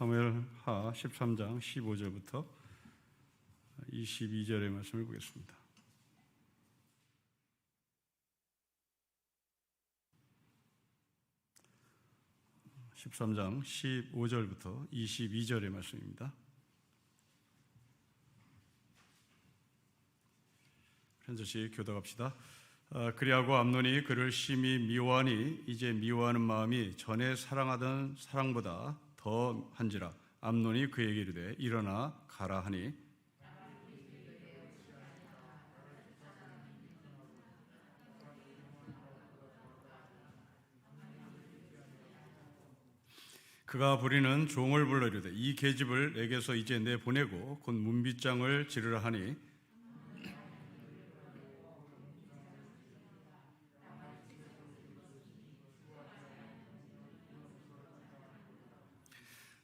사무엘하 13장 15절부터 22절의 말씀을 보겠습니다. (13장) 15절부터 22절의 말씀입니다. 한 절씩 교독합시다. 그리하고 암논이 그를 심히 미워하니 이제 미워하는 마음이 전에 사랑하던 사랑보다 더 한지라. 암논이 그에게 이르되 일어나 가라 하니 그가 부리는 종을 불러 이르되 이 계집을 내게서 이제 내보내고 곧 문빗장을 지르라 하니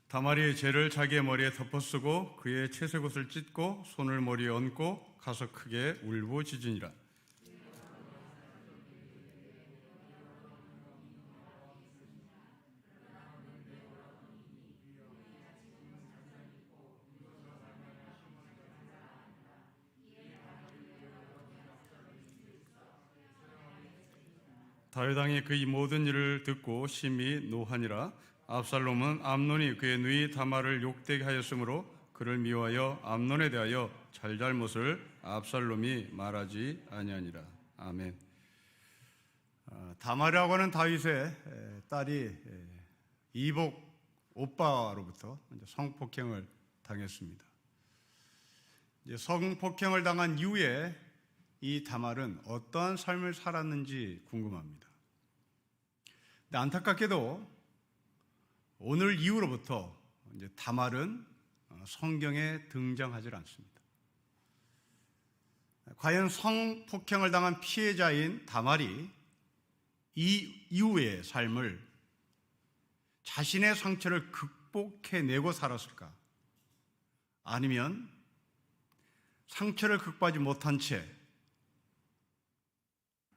다말이 죄를 자기의 머리에 덮어쓰고 그의 채색옷을 찢고 손을 머리에 얹고 가서 크게 울부짖으니라. 다윗 왕이 그 이 모든 일을 듣고 심히 노하니라. 압살롬은 암논이 그의 누이 다말을 욕되게 하였으므로 그를 미워하여 암논에 대하여 잘잘못을 압살롬이 말하지 아니하니라. 아멘. 다말이라고 하는 다윗의 딸이 이복 오빠로부터 성폭행을 당했습니다. 성폭행을 당한 이후에 이 다말은 어떠한 삶을 살았는지 궁금합니다. 근데 안타깝게도 오늘 이후로부터 이제 다말은 성경에 등장하지 않습니다. 과연 성폭행을 당한 피해자인 다말이 이 이후의 삶을 자신의 상처를 극복해내고 살았을까? 아니면 상처를 극복하지 못한 채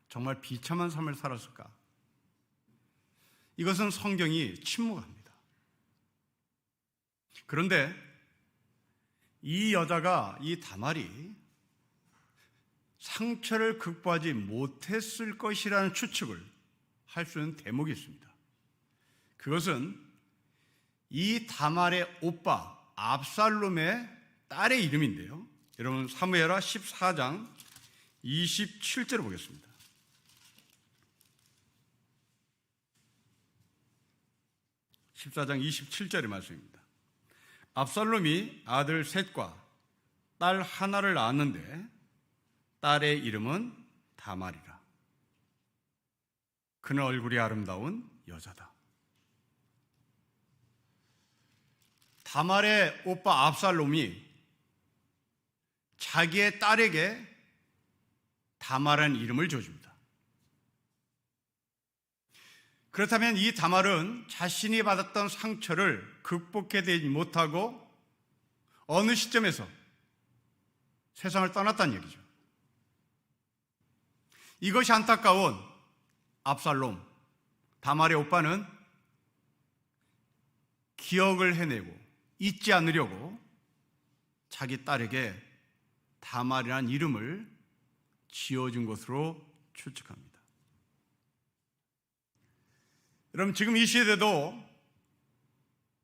정말 비참한 삶을 살았을까? 이것은 성경이 침묵합니다. 그런데 이 여자가, 이 다말이 상처를 극복하지 못했을 것이라는 추측을 할 수 있는 대목이 있습니다. 그것은 이 다말의 오빠 압살롬의 딸의 이름인데요. 여러분 사무엘하 14장 27절을 보겠습니다. 14장 27절의 말씀입니다. 압살롬이 아들 셋과 딸 하나를 낳았는데 딸의 이름은 다말이라. 그는 얼굴이 아름다운 여자다. 다말의 오빠 압살롬이 자기의 딸에게 다말이라는 이름을 줘줍니다. 그렇다면 이 다말은 자신이 받았던 상처를 극복해내지 못하고 어느 시점에서 세상을 떠났다는 얘기죠. 이것이 안타까운 압살롬, 다말의 오빠는 기억을 해내고 잊지 않으려고 자기 딸에게 다말이라는 이름을 지어준 것으로 추측합니다. 여러분 지금 이 시대에도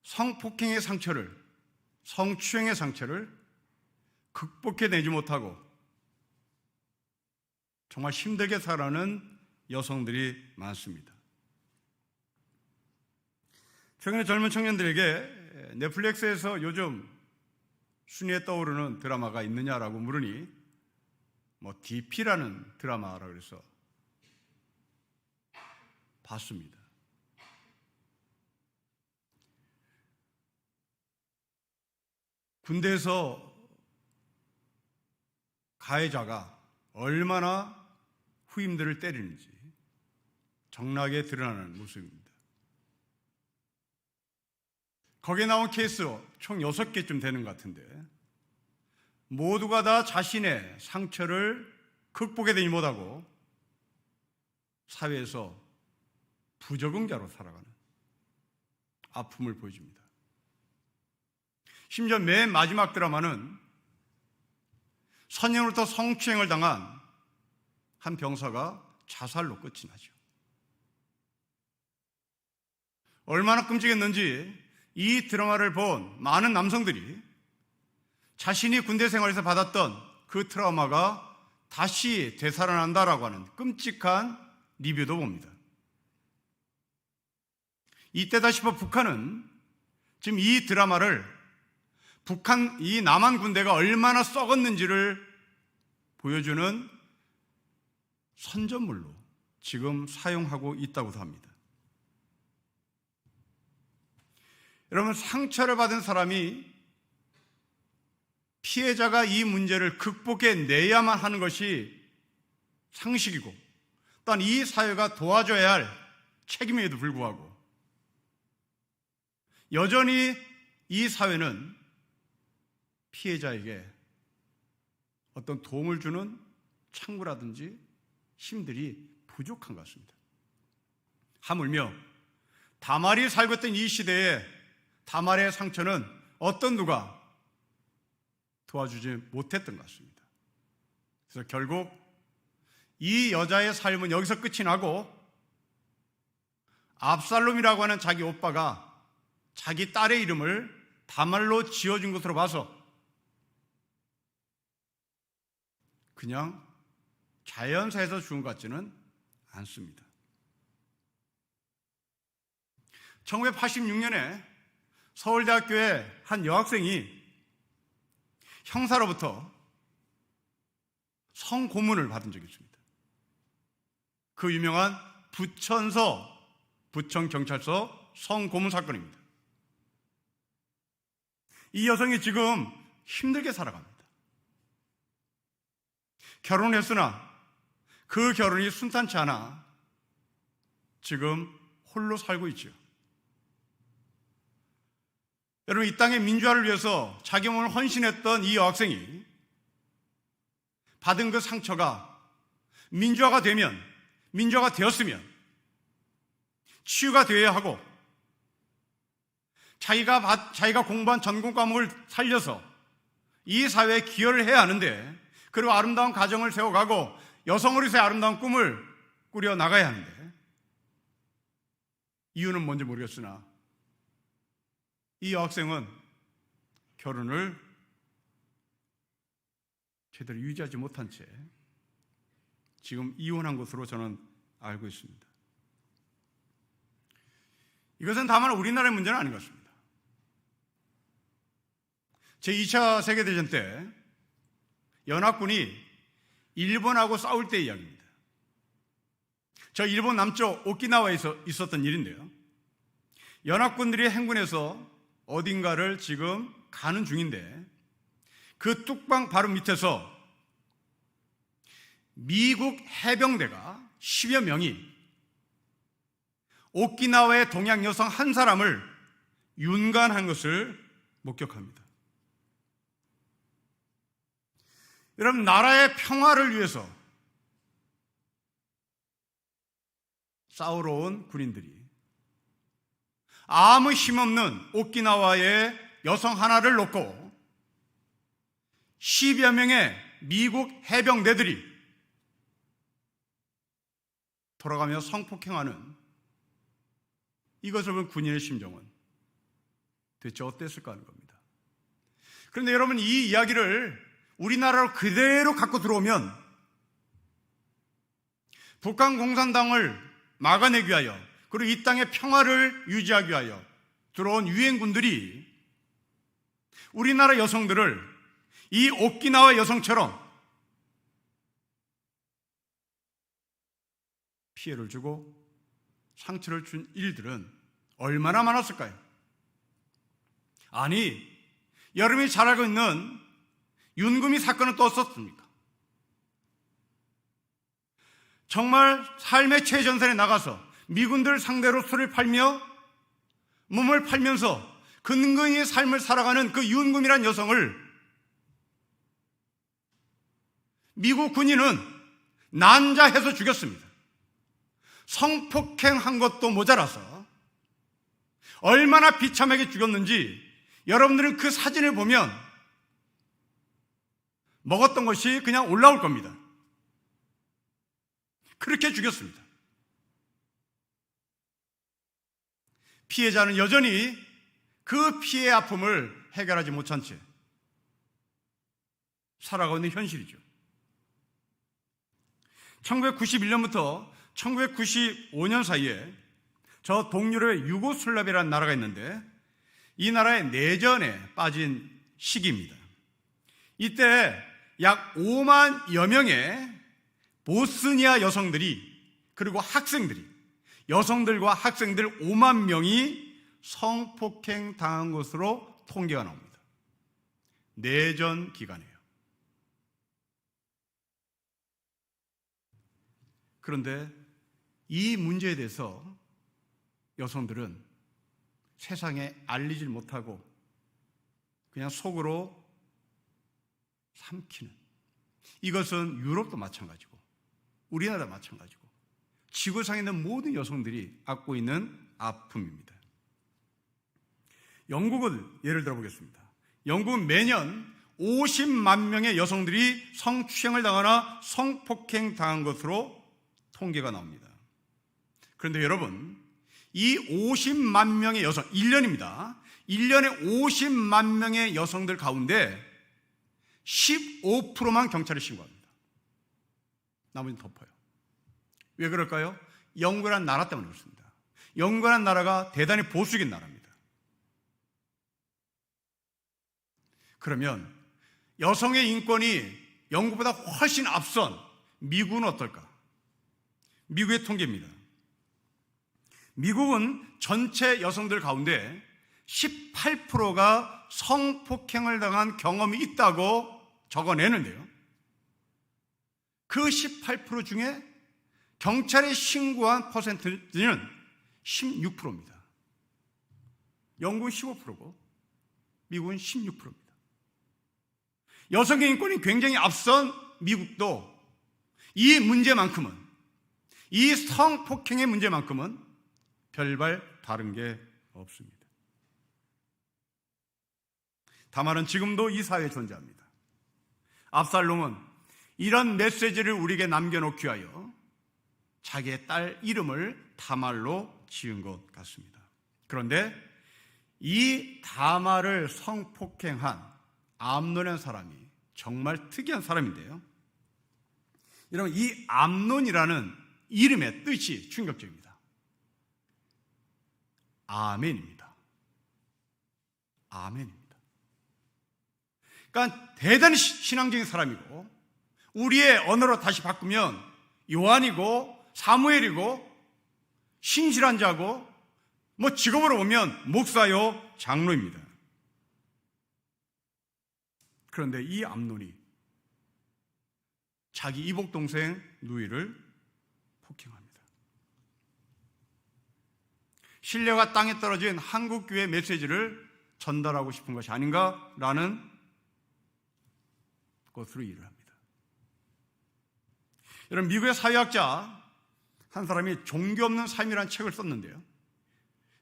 성폭행의 상처를, 성추행의 상처를 극복해내지 못하고 정말 힘들게 살아가는 여성들이 많습니다. 최근에 젊은 청년들에게 넷플릭스에서 요즘 순위에 떠오르는 드라마가 있느냐라고 물으니 DP라는 드라마라고 해서 봤습니다. 군대에서 가해자가 얼마나 후임들을 때리는지 적나게 드러나는 모습입니다. 거기에 나온 케이스 총 6개쯤 되는 것 같은데 모두가 다 자신의 상처를 극복해내지 못하고 사회에서 부적응자로 살아가는 아픔을 보여줍니다. 심지어 맨 마지막 드라마는 선녀로부터 성추행을 당한 한 병사가 자살로 끝이 나죠. 얼마나 끔찍했는지 이 드라마를 본 많은 남성들이 자신이 군대 생활에서 받았던 그 트라우마가 다시 되살아난다라고 하는 끔찍한 리뷰도 봅니다. 이때다 싶어 북한은 지금 이 드라마를 이 남한 군대가 얼마나 썩었는지를 보여주는 선전물로 지금 사용하고 있다고도 합니다. 여러분, 상처를 받은 사람이 피해자가 이 문제를 극복해내야만 하는 것이 상식이고 또한 이 사회가 도와줘야 할 책임에도 불구하고 여전히 이 사회는 피해자에게 어떤 도움을 주는 창구라든지 힘들이 부족한 것 같습니다. 하물며 다말이 살고 있던 이 시대에 다말의 상처는 어떤 누가 도와주지 못했던 것 같습니다. 그래서 결국 이 여자의 삶은 여기서 끝이 나고 압살롬이라고 하는 자기 오빠가 자기 딸의 이름을 다말로 지어준 것으로 봐서 그냥 자연사에서 죽은 것 같지는 않습니다. 1986년에 서울대학교의 한 여학생이 형사로부터 성고문을 받은 적이 있습니다. 그 유명한 부천경찰서 성고문 사건입니다. 이 여성이 지금 힘들게 살아갑니다. 결혼했으나 그 결혼이 순탄치 않아 지금 홀로 살고 있죠. 여러분, 이 땅의 민주화를 위해서 자기 몸을 헌신했던 이 여학생이 받은 그 상처가 민주화가 되었으면 치유가 되어야 하고 자기가 공부한 전공 과목을 살려서 이 사회에 기여를 해야 하는데, 그리고 아름다운 가정을 세워가고 여성으로서의 아름다운 꿈을 꾸려 나가야 하는데, 이유는 뭔지 모르겠으나 이 여학생은 결혼을 제대로 유지하지 못한 채 지금 이혼한 것으로 저는 알고 있습니다. 이것은 다만 우리나라의 문제는 아닌 것 같습니다. 제2차 세계대전 때 연합군이 일본하고 싸울 때 이야기입니다. 저 일본 남쪽 오키나와에 있었던 일인데요, 연합군들이 행군해서 어딘가를 지금 가는 중인데 그 뚝방 바로 밑에서 미국 해병대가 10여 명이 오키나와의 동양 여성 한 사람을 윤관한 것을 목격합니다. 여러분, 나라의 평화를 위해서 싸우러 온 군인들이 아무 힘없는 오키나와의 여성 하나를 놓고 10여 명의 미국 해병대들이 돌아가며 성폭행하는 이것을 본 군인의 심정은 대체 어땠을까 하는 겁니다. 그런데 여러분, 이 이야기를 우리나라로 그대로 갖고 들어오면 북한 공산당을 막아내기 위하여, 그리고 이 땅의 평화를 유지하기 위하여 들어온 유엔군들이 우리나라 여성들을 이 오키나와 여성처럼 피해를 주고 상처를 준 일들은 얼마나 많았을까요? 아니, 여러분이 잘 알고 있는 윤금이 사건은 또 어떻습니까? 정말 삶의 최전선에 나가서 미군들 상대로 술을 팔며 몸을 팔면서 근근히 삶을 살아가는 그 윤금이란 여성을 미국 군인은 난자해서 죽였습니다. 성폭행한 것도 모자라서 얼마나 비참하게 죽였는지 여러분들은 그 사진을 보면 먹었던 것이 그냥 올라올 겁니다. 그렇게 죽였습니다. 피해자는 여전히 그 피해의 아픔을 해결하지 못한 채 살아가고 있는 현실이죠. 1991년부터 1995년 사이에 저 동유럽의 유고슬라비아라는 나라가 있는데 이 나라의 내전에 빠진 시기입니다. 이때 약 5만여 명의 보스니아 여성들이 그리고 학생들이 여성들과 학생들 5만 명이 성폭행 당한 것으로 통계가 나옵니다. 내전 기간이에요. 그런데 이 문제에 대해서 여성들은 세상에 알리질 못하고 그냥 속으로 삼키는, 이것은 유럽도 마찬가지고 우리나라 마찬가지고 지구상에 있는 모든 여성들이 안고 있는 아픔입니다. 영국을 예를 들어보겠습니다. 영국은 매년 50만 명의 여성들이 성추행을 당하거나 성폭행 당한 것으로 통계가 나옵니다. 그런데 여러분, 이 50만 명의 여성, 1년입니다. 1년에 50만 명의 여성들 가운데 15%만 경찰에 신고합니다. 나머지는 덮어요. 왜 그럴까요? 영국이라는 나라 때문에 그렇습니다. 영국이라는 나라가 대단히 보수적인 나라입니다. 그러면 여성의 인권이 영국보다 훨씬 앞선 미국은 어떨까? 미국의 통계입니다. 미국은 전체 여성들 가운데 18%가 성폭행을 당한 경험이 있다고 적어내는데요. 그 18% 중에 경찰에 신고한 퍼센트는 16%입니다. 영국은 15%고 미국은 16%입니다. 여성의 인권이 굉장히 앞선 미국도 이 문제만큼은, 이 성폭행의 문제만큼은 별반 다른 게 없습니다. 다말은 지금도 이 사회에 존재합니다. 압살롬은 이런 메시지를 우리에게 남겨놓기 위하여 자기의 딸 이름을 다말로 지은 것 같습니다. 그런데 이 다말을 성폭행한 암논이라는 사람이 정말 특이한 사람인데요. 여러분, 이 암논이라는 이름의 뜻이 충격적입니다. 아멘입니다. 아멘입니다. 그러니까 대단히 신앙적인 사람이고, 우리의 언어로 다시 바꾸면 요한이고 사무엘이고 신실한 자고, 뭐 직업으로 보면 목사요 장로입니다. 그런데 이 암논이 자기 이복 동생 누이를 폭행합니다. 신뢰가 땅에 떨어진 한국교회 메시지를 전달하고 싶은 것이 아닌가라는 것으로 일을 합니다. 여러분, 미국의 사회학자 한 사람이 종교 없는 삶이라는 책을 썼는데요.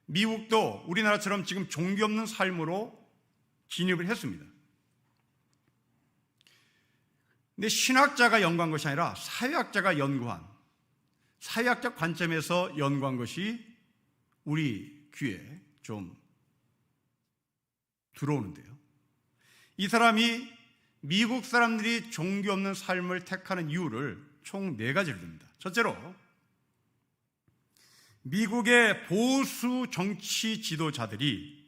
미국도 우리나라처럼 지금 종교 없는 삶으로 진입을 했습니다. 근데 신학자가 연구한 것이 아니라 사회학자가 연구한, 사회학적 관점에서 연구한 것이 우리 귀에 좀 들어오는데요. 이 사람이 미국 사람들이 종교 없는 삶을 택하는 이유를 총 4가지를 듭니다. 첫째로, 미국의 보수 정치 지도자들이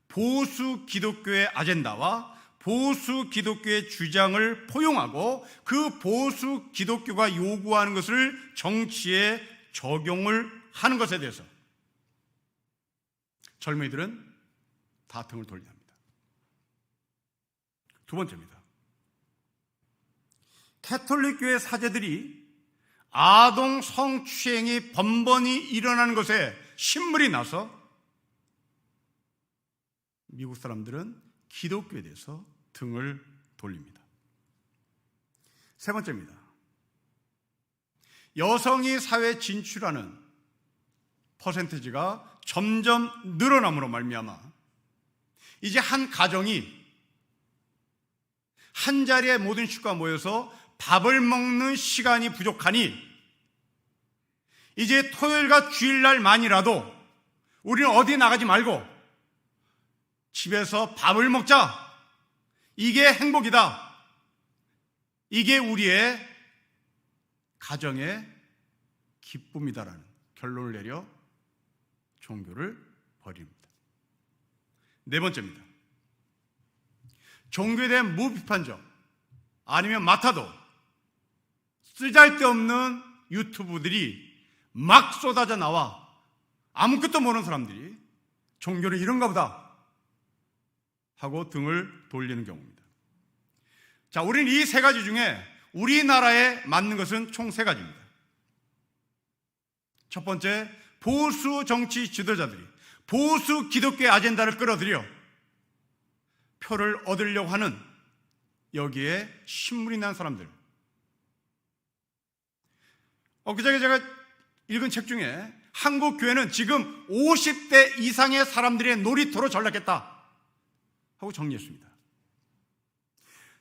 보수 기독교의 아젠다와 보수 기독교의 주장을 포용하고 그 보수 기독교가 요구하는 것을 정치에 적용을 하는 것에 대해서 젊은이들은 다 등을 돌려야 합니다. 두 번째입니다. 캐톨릭 교회 사제들이 아동 성추행이 번번이 일어나는 것에 신물이 나서 미국 사람들은 기독교에 대해서 등을 돌립니다. 세 번째입니다. 여성이 사회에 진출하는 퍼센티지가 점점 늘어남으로 말미암아 이제 한 가정이 한 자리에 모든 식구가 모여서 밥을 먹는 시간이 부족하니 이제 토요일과 주일날만이라도 우리는 어디 나가지 말고 집에서 밥을 먹자. 이게 행복이다. 이게 우리의 가정의 기쁨이다라는 결론을 내려 종교를 버립니다. 네 번째입니다. 종교에 대한 무비판적 아니면 마타도 쓰잘데없는 유튜브들이 막 쏟아져 나와 아무것도 모르는 사람들이 종교는 이런가 보다 하고 등을 돌리는 경우입니다. 자, 우리는 이 세 가지 중에 우리나라에 맞는 것은 총 세 가지입니다. 첫 번째, 보수 정치 지도자들이 보수 기독교의 아젠다를 끌어들여 표를 얻으려고 하는 여기에 신물이 난 사람들. 엊그제 제가 읽은 책 중에 한국 교회는 지금 50대 이상의 사람들의 놀이터로 전락했다 하고 정리했습니다.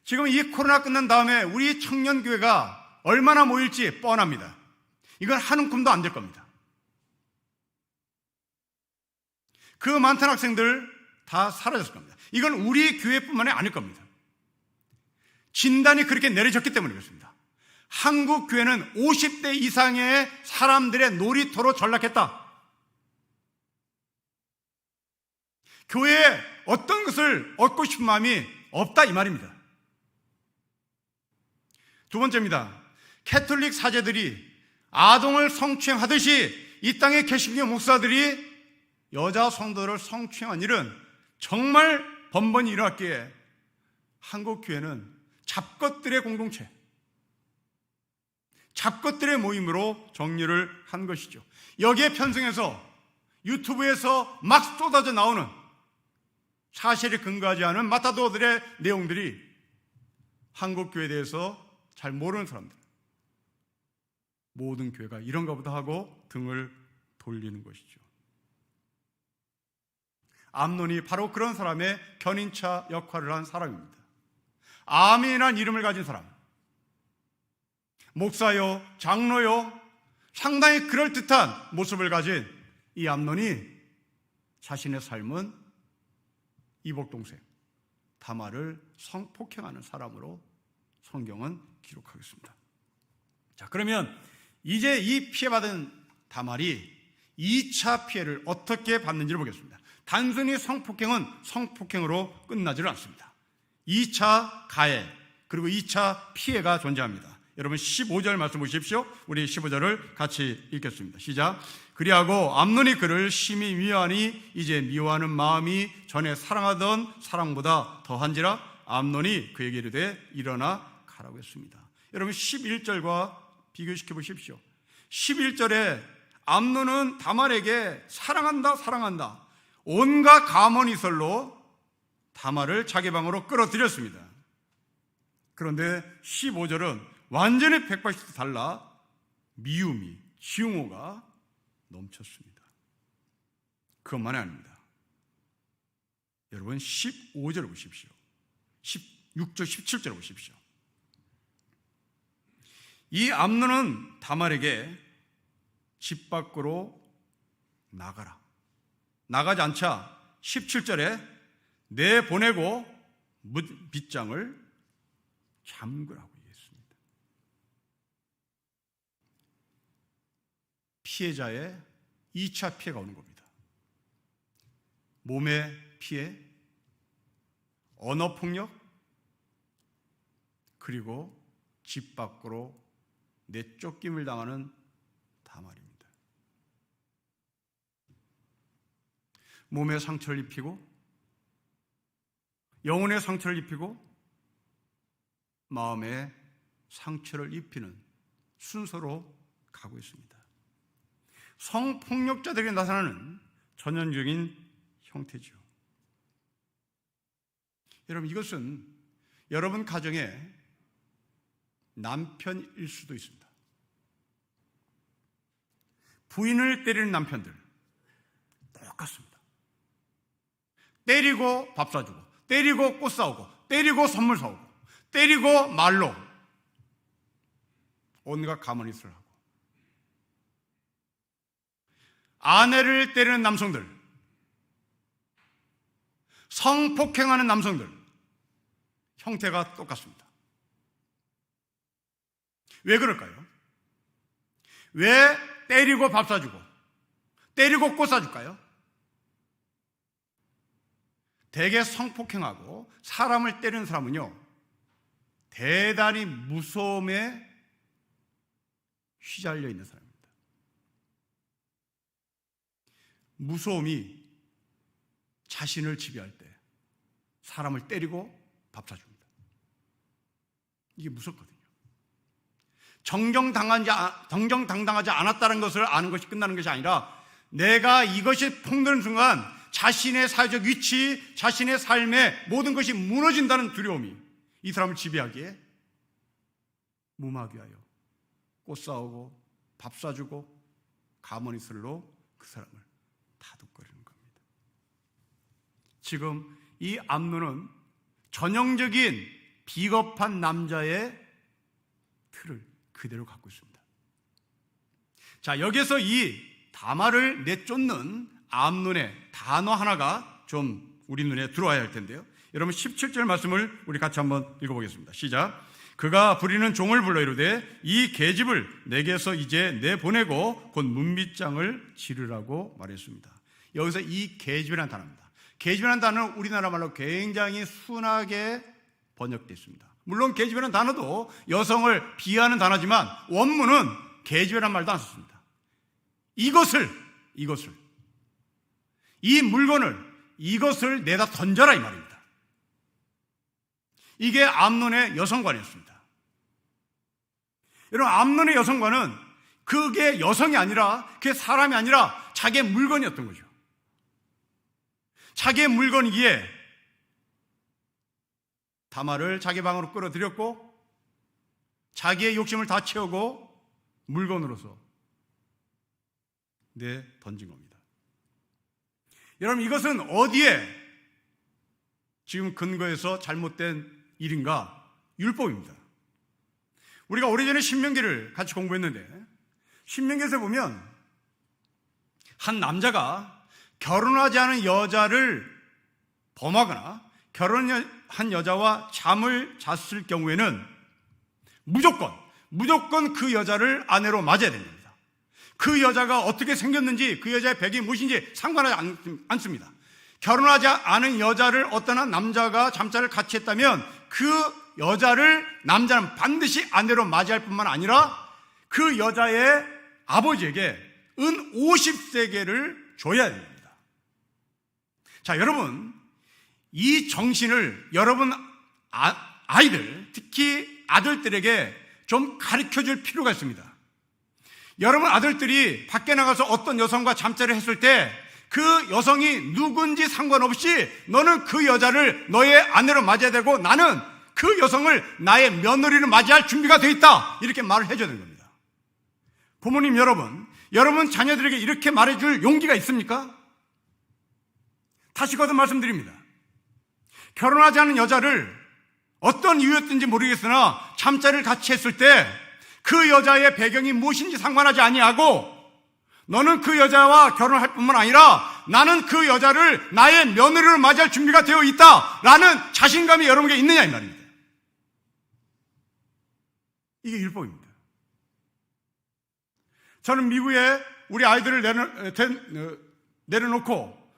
지금 이 코로나 끝난 다음에 우리 청년교회가 얼마나 모일지 뻔합니다. 이건 한 움큼도 안 될 겁니다. 그 많던 학생들 다 사라졌을 겁니다. 이건 우리 교회뿐만이 아닐 겁니다. 진단이 그렇게 내려졌기 때문에 그렇습니다. 한국 교회는 50대 이상의 사람들의 놀이터로 전락했다. 교회에 어떤 것을 얻고 싶은 마음이 없다 이 말입니다. 두 번째입니다. 캐톨릭 사제들이 아동을 성추행하듯이 이 땅에 개신교 목사들이 여자 성도를 성추행한 일은 정말 번번이 일어났기에 한국 교회는 잡것들의 공동체, 잡것들의 모임으로 정리를 한 것이죠. 여기에 편성해서 유튜브에서 막 쏟아져 나오는 사실에 근거하지 않은 마타도어들의 내용들이 한국 교회에 대해서 잘 모르는 사람들, 모든 교회가 이런가 보다 하고 등을 돌리는 것이죠. 암논이 바로 그런 사람의 견인차 역할을 한 사람입니다. 아멘이라는 이름을 가진 사람, 목사요, 장로요, 상당히 그럴듯한 모습을 가진 이 암논이 자신의 삶은 이복 동생 다말을 성폭행하는 사람으로 성경은 기록하겠습니다. 자, 그러면 이제 이 피해받은 다말이 2차 피해를 어떻게 받는지를 보겠습니다. 단순히 성폭행은 성폭행으로 끝나지는 않습니다. 2차 가해 그리고 2차 피해가 존재합니다. 여러분 15절 말씀 보십시오. 우리 15절을 같이 읽겠습니다. 시작. 그리하고 암논이 그를 심히 미워하니 이제 미워하는 마음이 전에 사랑하던 사랑보다 더한지라 암논이 그에게 이르되 일어나 가라고 했습니다. 여러분 11절과 비교시켜 보십시오. 11절에 암논은 다말에게 사랑한다 사랑한다 온갖 감언이설로 다말을 자기 방으로 끌어들였습니다. 그런데 15절은 완전히 180도 달라 미움이, 증오가 넘쳤습니다. 그것만이 아닙니다. 여러분 15절을 보십시오. 16절, 17절을 보십시오. 이 암논은 다말에게 집 밖으로 나가라. 나가지 않자 17절에 내보내고 빗장을 잠그라고 얘기했습니다. 피해자의 2차 피해가 오는 겁니다. 몸의 피해, 언어폭력, 그리고 집 밖으로 내쫓김을 당하는 다말입니다. 몸에 상처를 입히고 영혼에 상처를 입히고 마음에 상처를 입히는 순서로 가고 있습니다. 성폭력자들이 나타나는 전형적인 형태죠. 여러분 이것은 여러분 가정에 남편일 수도 있습니다. 부인을 때리는 남편들 똑같습니다. 때리고 밥 사주고, 때리고 꽃 사오고, 때리고 선물 사오고, 때리고 말로 온갖 가만히스를 하고, 아내를 때리는 남성들, 성폭행하는 남성들, 형태가 똑같습니다. 왜 그럴까요? 왜 때리고 밥 사주고 때리고 꽃 사줄까요? 대개 성폭행하고 사람을 때리는 사람은요, 대단히 무서움에 휘말려 있는 사람입니다. 무서움이 자신을 지배할 때 사람을 때리고 밥 사줍니다. 이게 무섭거든요. 정정당당하지 않았다는 것을 아는 것이 끝나는 것이 아니라, 내가 이것이 통되는 순간 자신의 사회적 위치, 자신의 삶의 모든 것이 무너진다는 두려움이 이 사람을 지배하기에 무마하게 하여 꽃 사오고 밥 사주고 가모니슬로 그 사람을 다독거리는 겁니다. 지금 이 암논은 전형적인 비겁한 남자의 틀을 그대로 갖고 있습니다. 자, 여기서 이 다말을 내쫓는 암논의 단어 하나가 좀 우리 눈에 들어와야 할 텐데요. 여러분 17절 말씀을 우리 같이 한번 읽어보겠습니다. 시작. 그가 부리는 종을 불러 이르되 이 계집을 내게서 이제 내보내고 곧 문빗장을 지르라고 말했습니다. 여기서 이 계집이라는 단어입니다. 계집이라는 단어는 우리나라 말로 굉장히 순하게 번역되어 있습니다. 물론 계집이라는 단어도 여성을 비하하는 단어지만 원문은 계집이라는 말도 안 썼습니다. 이 물건을, 이것을 내다 던져라 이 말입니다. 이게 암논의 여성관이었습니다. 여러분, 암논의 여성관은 그게 여성이 아니라, 그게 사람이 아니라 자기의 물건이었던 거죠. 자기의 물건이기에 다말을 자기 방으로 끌어들였고 자기의 욕심을 다 채우고 물건으로서 던진 겁니다. 여러분, 이것은 어디에 지금 근거해서 잘못된 일인가? 율법입니다. 우리가 오래전에 신명기를 같이 공부했는데, 신명기에서 보면 한 남자가 결혼하지 않은 여자를 범하거나 결혼한 여자와 잠을 잤을 경우에는 무조건 그 여자를 아내로 맞아야 됩니다. 그 여자가 어떻게 생겼는지, 그 여자의 배경이 무엇인지 상관하지 않습니다. 결혼하지 않은 여자를 어떤 한 남자가 잠자를 같이 했다면 그 여자를 남자는 반드시 아내로 맞이할 뿐만 아니라 그 여자의 아버지에게 은 50세겔을 줘야 됩니다. 자, 여러분, 이 정신을 여러분 아이들, 특히 아들들에게 좀 가르쳐줄 필요가 있습니다. 여러분 아들들이 밖에 나가서 어떤 여성과 잠자리를 했을 때 그 여성이 누군지 상관없이 너는 그 여자를 너의 아내로 맞아야 되고 나는 그 여성을 나의 며느리로 맞이할 준비가 되어 있다, 이렇게 말을 해줘야 되는 겁니다. 부모님 여러분 자녀들에게 이렇게 말해줄 용기가 있습니까? 다시 거듭 말씀드립니다. 결혼하지 않은 여자를 어떤 이유였든지 모르겠으나 잠자리를 같이 했을 때 그 여자의 배경이 무엇인지 상관하지 아니하고 너는 그 여자와 결혼할 뿐만 아니라 나는 그 여자를 나의 며느리로 맞이할 준비가 되어 있다라는 자신감이 여러분에게 있느냐 이 말입니다. 이게 율법입니다. 저는 미국에 우리 아이들을 내려놓고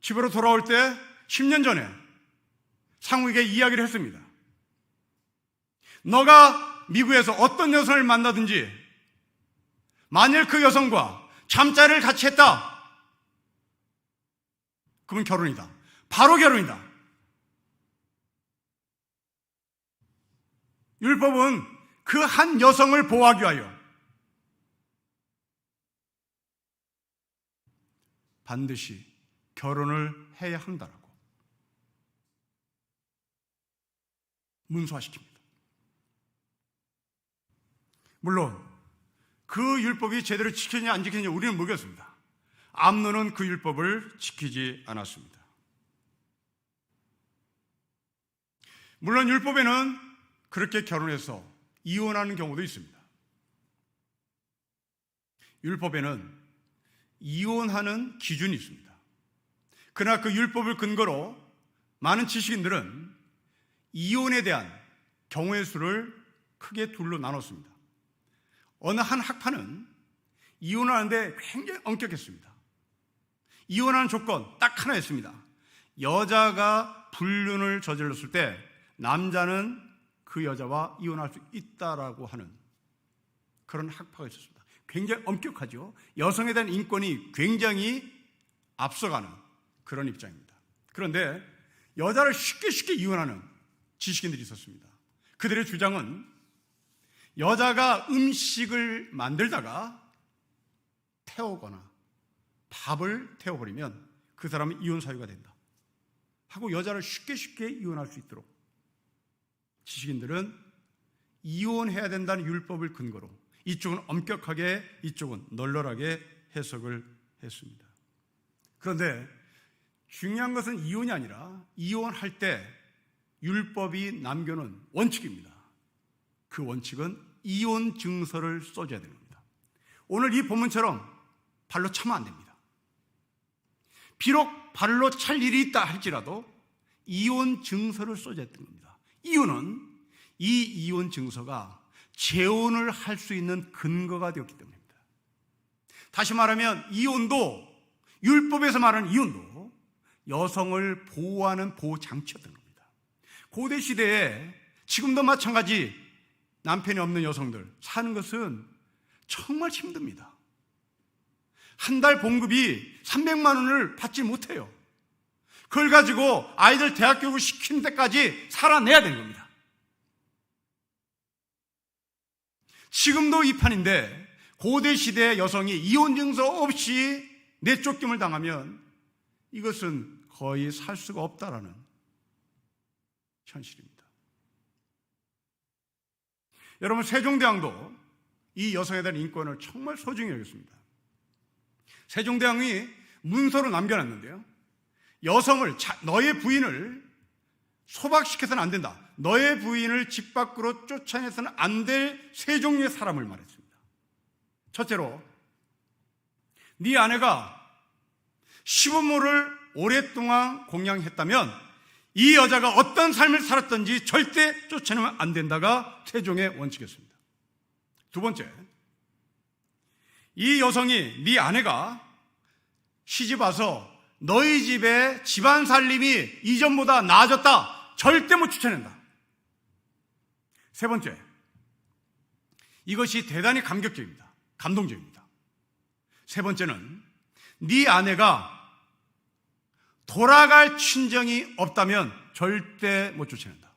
집으로 돌아올 때 10년 전에 상욱에게 이야기를 했습니다. 너가 미국에서 어떤 여성을 만나든지 만일 그 여성과 잠자리를 같이 했다, 그러면 결혼이다. 바로 결혼이다. 율법은 그 한 여성을 보호하기 위하여 반드시 결혼을 해야 한다라고 문서화시킵니다. 물론 그 율법이 제대로 지켰냐 안 지켰냐 우리는 모르겠습니다. 암논은 그 율법을 지키지 않았습니다. 물론 율법에는 그렇게 결혼해서 이혼하는 경우도 있습니다. 율법에는 이혼하는 기준이 있습니다. 그러나 그 율법을 근거로 많은 지식인들은 이혼에 대한 경우의 수를 크게 둘로 나눴습니다. 어느 한 학파는 이혼을 하는데 굉장히 엄격했습니다. 이혼하는 조건 딱 하나였습니다. 여자가 불륜을 저질렀을 때 남자는 그 여자와 이혼할 수 있다라고 하는 그런 학파가 있었습니다. 굉장히 엄격하죠. 여성에 대한 인권이 굉장히 앞서가는 그런 입장입니다. 그런데 여자를 쉽게 이혼하는 지식인들이 있었습니다. 그들의 주장은 여자가 음식을 만들다가 태우거나 밥을 태워버리면 그 사람은 이혼 사유가 된다 하고 여자를 쉽게 이혼할 수 있도록 지식인들은 이혼해야 된다는 율법을 근거로 이쪽은 엄격하게 이쪽은 널널하게 해석을 했습니다. 그런데 중요한 것은 이혼이 아니라 이혼할 때 율법이 남겨놓은 원칙입니다. 그 원칙은 이혼 증서를 써줘야 되는 겁니다. 오늘 이 본문처럼 발로 차면 안 됩니다. 비록 발로 찰 일이 있다 할지라도 이혼 증서를 써줘야 되는 겁니다. 이유는 이 이혼 증서가 재혼을 할 수 있는 근거가 되었기 때문입니다. 다시 말하면 이혼도 율법에서 말하는 이혼도 여성을 보호하는 보호장치였던 겁니다. 고대 시대에 지금도 마찬가지 남편이 없는 여성들 사는 것은 정말 힘듭니다. 한 달 봉급이 300만 원을 받지 못해요. 그걸 가지고 아이들 대학 교육을 시키는 데까지 살아내야 되는 겁니다. 지금도 이 판인데 고대 시대의 여성이 이혼 증서 없이 내쫓김을 당하면 이것은 거의 살 수가 없다라는 현실입니다. 여러분, 세종대왕도 이 여성에 대한 인권을 정말 소중히 여겼습니다. 세종대왕이 문서로 남겨놨는데요, 여성을 너의 부인을 소박시켜서는 안 된다, 너의 부인을 집 밖으로 쫓아내서는 안 될 세 종류의 사람을 말했습니다. 첫째로, 네 아내가 시부모를 오랫동안 공양했다면 이 여자가 어떤 삶을 살았던지 절대 쫓아내면 안 된다가 세종의 원칙이었습니다. 두 번째, 이 여성이, 네 아내가 시집 와서 너희 집의 집안 살림이 이전보다 나아졌다, 절대 못 쫓아낸다. 세 번째, 이것이 대단히 감격적입니다. 감동적입니다. 세 번째는 네 아내가 돌아갈 친정이 없다면 절대 못 쫓아낸다.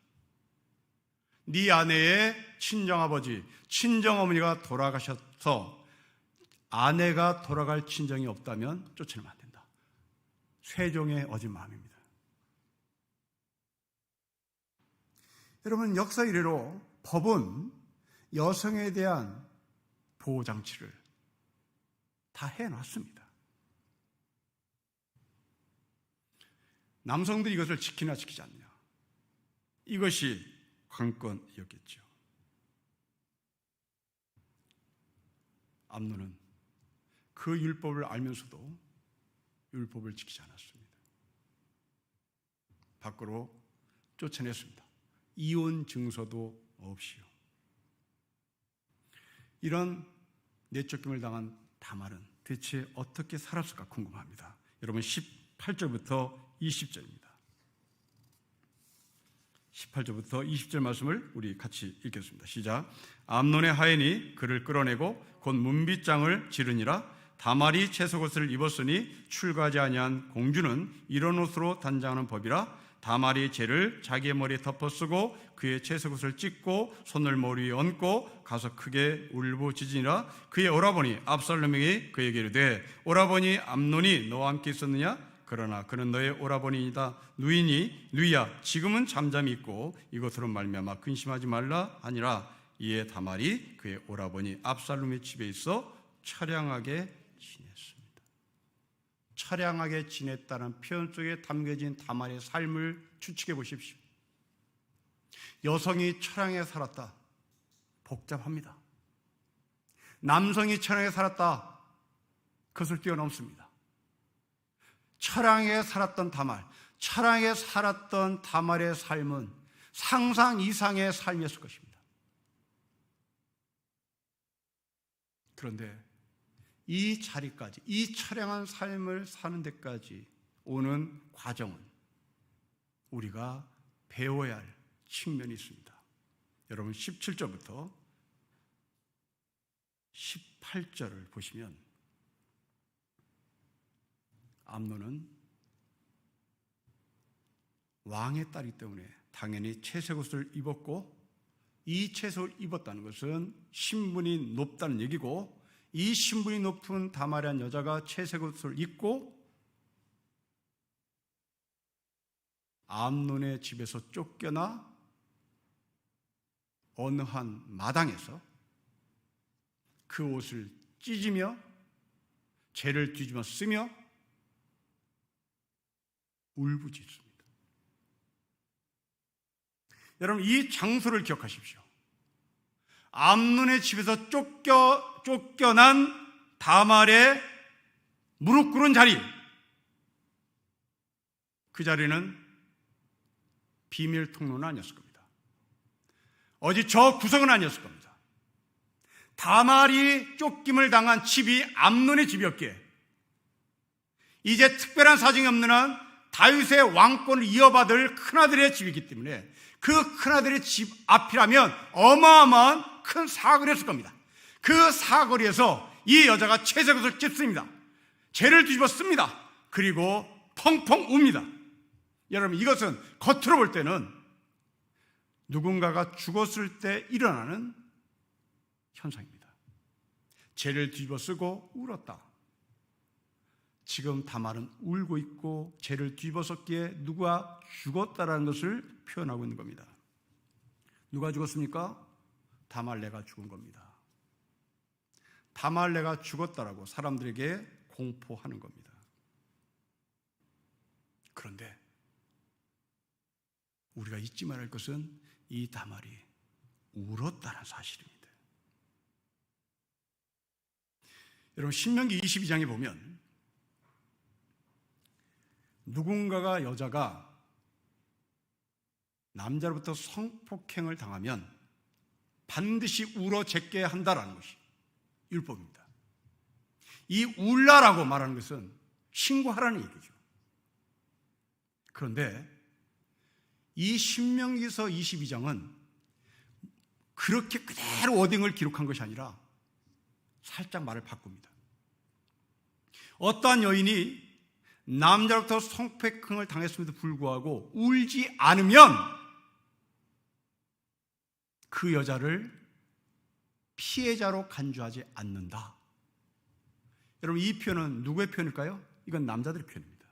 네 아내의 친정아버지, 친정어머니가 돌아가셔서 아내가 돌아갈 친정이 없다면 쫓아내면 안 된다. 세종의 어진 마음입니다. 여러분, 역사 이래로 법은 여성에 대한 보호장치를 다 해놨습니다. 남성들이 이것을 지키나 지키지 않냐, 이것이 관건이었겠죠. 암논은 그 율법을 알면서도 율법을 지키지 않았습니다. 밖으로 쫓아냈습니다. 이혼 증서도 없이요. 이런 내쫓김을 당한 다말은 대체 어떻게 살았을까 궁금합니다. 여러분, 18절부터 20절입니다. 18절부터 20절 말씀을 우리 같이 읽겠습니다. 시작. 암논의 하인이 그를 끌어내고 곧 문빗장을 지르니라. 다말이 채석옷을 입었으니 출가하지 아니한 공주는 이런 옷으로 단장하는 법이라. 다말이 죄를 자기의 머리에 덮어쓰고 그의 채석옷을 찢고 손을 머리 위에 얹고 가서 크게 울부짖으니라. 그의 오라버니 압살롬에게 그에게 이르되, 오라버니 암논이 너와 함께 있었느냐? 그러나 그는 너의 오라버니이다. 누이야, 지금은 잠잠히 있고 이것으로 말미암아 근심하지 말라 하니라. 이에 다말이 그의 오라버니 압살롬의 집에 있어 처량하게 지냈습니다. 처량하게 지냈다는 표현 속에 담겨진 다말의 삶을 추측해 보십시오. 여성이 처량에 살았다. 복잡합니다. 남성이 처량에 살았다. 그것을 뛰어넘습니다. 처량에 살았던 다말, 처량에 살았던 다말의 삶은 상상 이상의 삶이었을 것입니다. 그런데 이 자리까지, 이 처량한 삶을 사는 데까지 오는 과정은 우리가 배워야 할 측면이 있습니다. 여러분 17절부터 18절을 보시면 암논은 왕의 딸이기 때문에 당연히 채색옷을 입었고, 이 채색을 입었다는 것은 신분이 높다는 얘기고, 이 신분이 높은 다말이라는 여자가 채색옷을 입고 암논의 집에서 쫓겨나 어느 한 마당에서 그 옷을 찢으며 재를 뒤집어 쓰며 울부짖습니다. 여러분, 이 장소를 기억하십시오. 암논의 집에서 쫓겨난 다말의 무릎 꿇은 자리, 그 자리는 비밀 통로는 아니었을 겁니다. 어디 저 구석은 아니었을 겁니다. 다말이 쫓김을 당한 집이 암논의 집이었기에 이제 특별한 사정이 없는 한 다윗의 왕권을 이어받을 큰아들의 집이기 때문에 그 큰아들의 집 앞이라면 어마어마한 큰 사거리였을 겁니다. 그 사거리에서 이 여자가 채색옷을 찢습니다. 재를 뒤집어 씁니다. 그리고 펑펑 웁니다. 여러분, 이것은 겉으로 볼 때는 누군가가 죽었을 때 일어나는 현상입니다. 재를 뒤집어 쓰고 울었다. 지금 다말은 울고 있고 재를 뒤집어 썼기에 누가 죽었다라는 것을 표현하고 있는 겁니다. 누가 죽었습니까? 다말레가 죽은 겁니다. 다말레가 죽었다라고 사람들에게 공포하는 겁니다. 그런데 우리가 잊지 말할 것은 이 다말이 울었다는 사실입니다. 여러분, 신명기 22장에 보면 누군가가, 여자가 남자로부터 성폭행을 당하면 반드시 울어 제껴야 한다라는 것이 율법입니다. 이 울라라고 말하는 것은 신고하라는 얘기죠. 그런데 이 신명기서 22장은 그렇게 그대로 워딩을 기록한 것이 아니라 살짝 말을 바꿉니다. 어떠한 여인이 남자로부터 성폭행을 당했음에도 불구하고 울지 않으면 그 여자를 피해자로 간주하지 않는다. 여러분, 이 표현은 누구의 표현일까요? 이건 남자들의 표현입니다.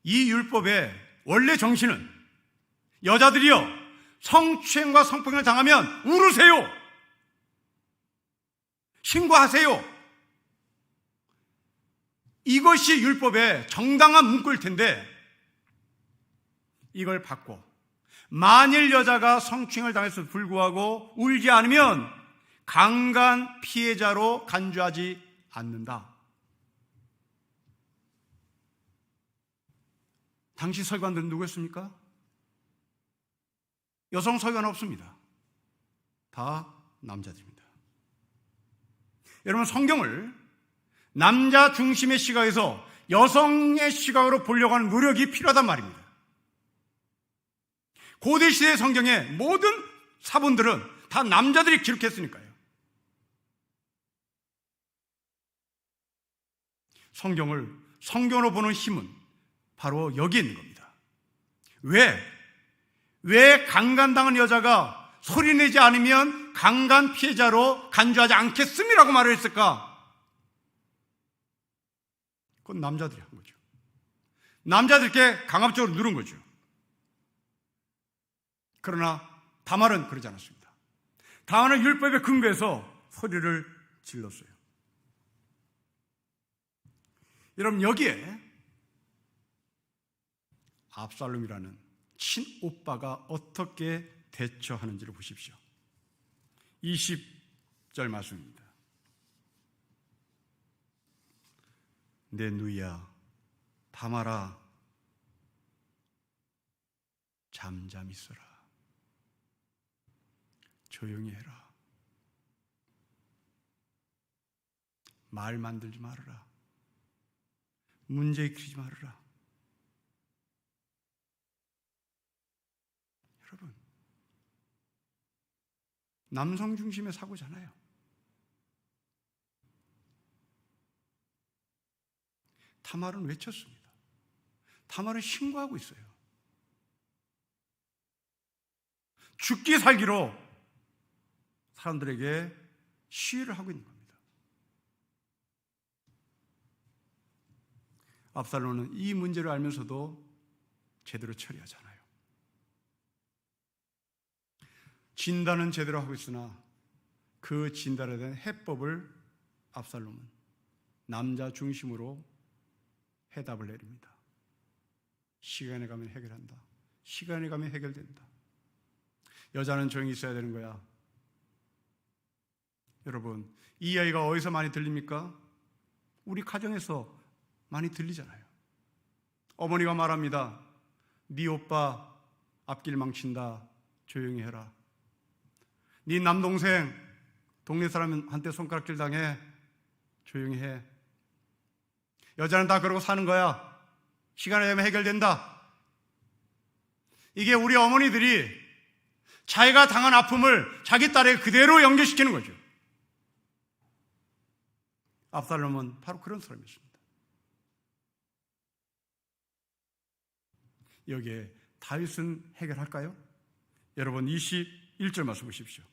이 율법의 원래 정신은 여자들이여, 성추행과 성폭행을 당하면 울으세요. 신고하세요. 이것이 율법의 정당한 문구일 텐데 이걸 바꿔 만일 여자가 성추행을 당했음에도 불구하고 울지 않으면 강간 피해자로 간주하지 않는다. 당시 서기관들은 누구였습니까? 여성 서기관 없습니다. 다 남자들입니다. 여러분, 성경을 남자 중심의 시각에서 여성의 시각으로 보려고 하는 노력이 필요하단 말입니다. 고대시대 성경의 모든 사본들은 다 남자들이 기록했으니까요. 성경을 성경으로 보는 힘은 바로 여기에 있는 겁니다. 왜 강간당한 여자가 소리내지 않으면 강간 피해자로 간주하지 않겠음이라고 말을 했을까? 그건 남자들이 한 거죠. 남자들께 강압적으로 누른 거죠. 그러나 다말은 그러지 않았습니다. 다말은 율법에 근거해서 소리를 질렀어요. 여러분, 여기에 압살롬이라는 친오빠가 어떻게 대처하는지를 보십시오. 20절 말씀입니다. 내 누이야 다말아 잠잠히 있어라. 조용히 해라. 말 만들지 말아라. 문제 일으키지 말아라. 여러분, 남성 중심의 사고잖아요. 다말은 외쳤습니다. 다말은 신고하고 있어요. 죽기 살기로 사람들에게 시위를 하고 있는 겁니다. 압살롬은 이 문제를 알면서도 제대로 처리하잖아요. 진단은 제대로 하고 있으나 그 진단에 대한 해법을 압살롬은 남자 중심으로 해답을 내립니다. 시간에 가면 해결한다. 시간에 가면 해결된다. 여자는 조용히 있어야 되는 거야. 여러분, 이 이야기가 어디서 많이 들립니까? 우리 가정에서 많이 들리잖아요. 어머니가 말합니다. 네 오빠 앞길 망친다. 조용히 해라. 네 남동생 동네 사람한테 손가락질 당해. 조용히 해. 여자는 다 그러고 사는 거야. 시간이 되면 해결된다. 이게 우리 어머니들이 자기가 당한 아픔을 자기 딸에게 그대로 연결시키는 거죠. 압살롬은 바로 그런 사람이었습니다. 여기에 다윗은 해결할까요? 여러분 21절 말씀 보십시오.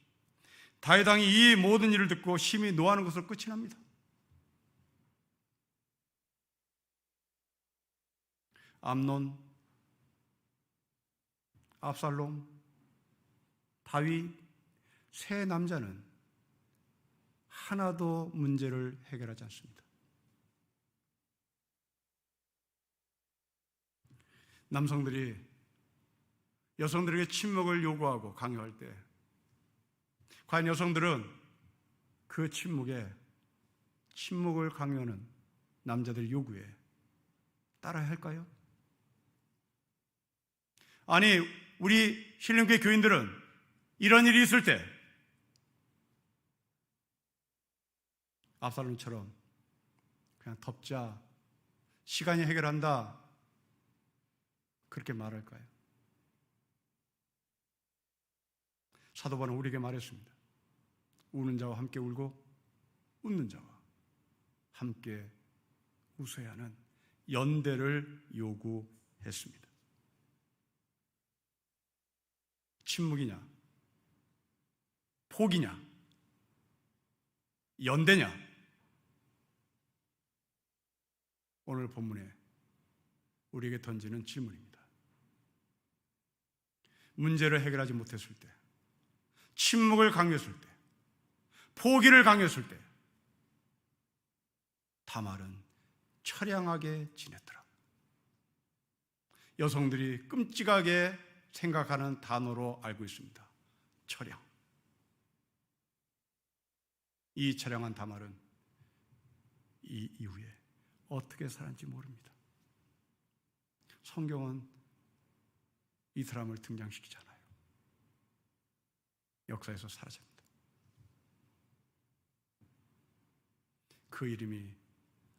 다윗 왕이 이 모든 일을 듣고 심히 노하는 것으로 끝이 납니다. 암논, 압살롬, 다윗 세 남자는 하나도 문제를 해결하지 않습니다. 남성들이 여성들에게 침묵을 요구하고 강요할 때 과연 여성들은 그 침묵을 강요하는 남자들 요구에 따라야 할까요? 아니, 우리 신령교회 교인들은 이런 일이 있을 때 압살롬처럼 그냥 덮자, 시간이 해결한다, 그렇게 말할까요? 사도 바울은 우리에게 말했습니다. 우는 자와 함께 울고 웃는 자와 함께 웃어야 하는 연대를 요구했습니다. 침묵이냐, 포기냐, 연대냐? 오늘 본문에 우리에게 던지는 질문입니다. 문제를 해결하지 못했을 때, 침묵을 강요했을 때, 포기를 강요했을 때 다말은 처량하게 지냈더라. 여성들이 끔찍하게 생각하는 단어로 알고 있습니다. 처량. 이 처량한 다말은 이 이후에 어떻게 살았는지 모릅니다. 성경은 이 사람을 등장시키잖아요. 역사에서 사라집니다. 그 이름이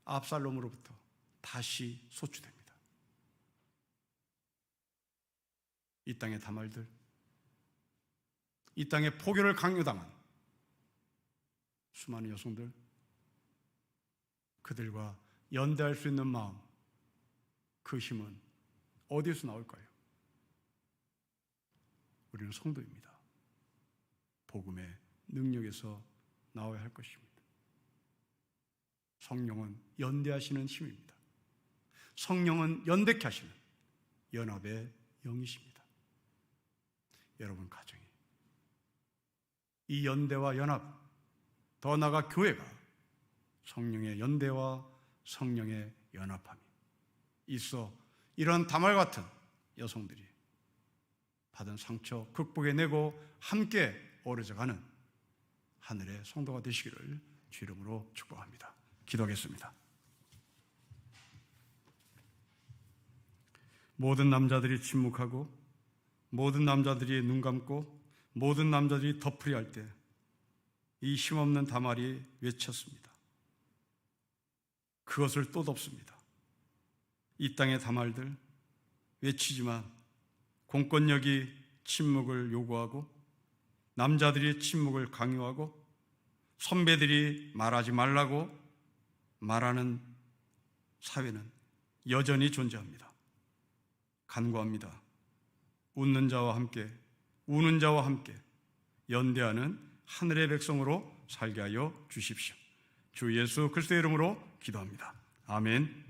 압살롬으로부터 다시 소추됩니다. 이 땅의 다말들, 이 땅의 포교를 강요당한 수많은 여성들, 그들과 연대할 수 있는 마음, 그 힘은 어디에서 나올까요? 우리는 성도입니다. 복음의 능력에서 나와야 할 것입니다. 성령은 연대하시는 힘입니다. 성령은 연대케 하시는 연합의 영이십니다. 여러분 가정이 이 연대와 연합, 더 나아가 교회가 성령의 연대와 성령의 연합함이 있어 이런 다말 같은 여성들이 받은 상처 극복해내고 함께 어우러져가는 하늘의 성도가 되시기를 주 이름으로 축복합니다. 기도하겠습니다. 모든 남자들이 침묵하고 모든 남자들이 눈 감고 모든 남자들이 덮으리할 때 이 힘없는 다말이 외쳤습니다. 그것을 또 덮습니다. 이 땅의 다말들 외치지만 공권력이 침묵을 요구하고 남자들이 침묵을 강요하고 선배들이 말하지 말라고 말하는 사회는 여전히 존재합니다. 간구합니다. 웃는 자와 함께 우는 자와 함께 연대하는 하늘의 백성으로 살게 하여 주십시오. 주 예수 그리스도의 이름으로 기도합니다. 아멘.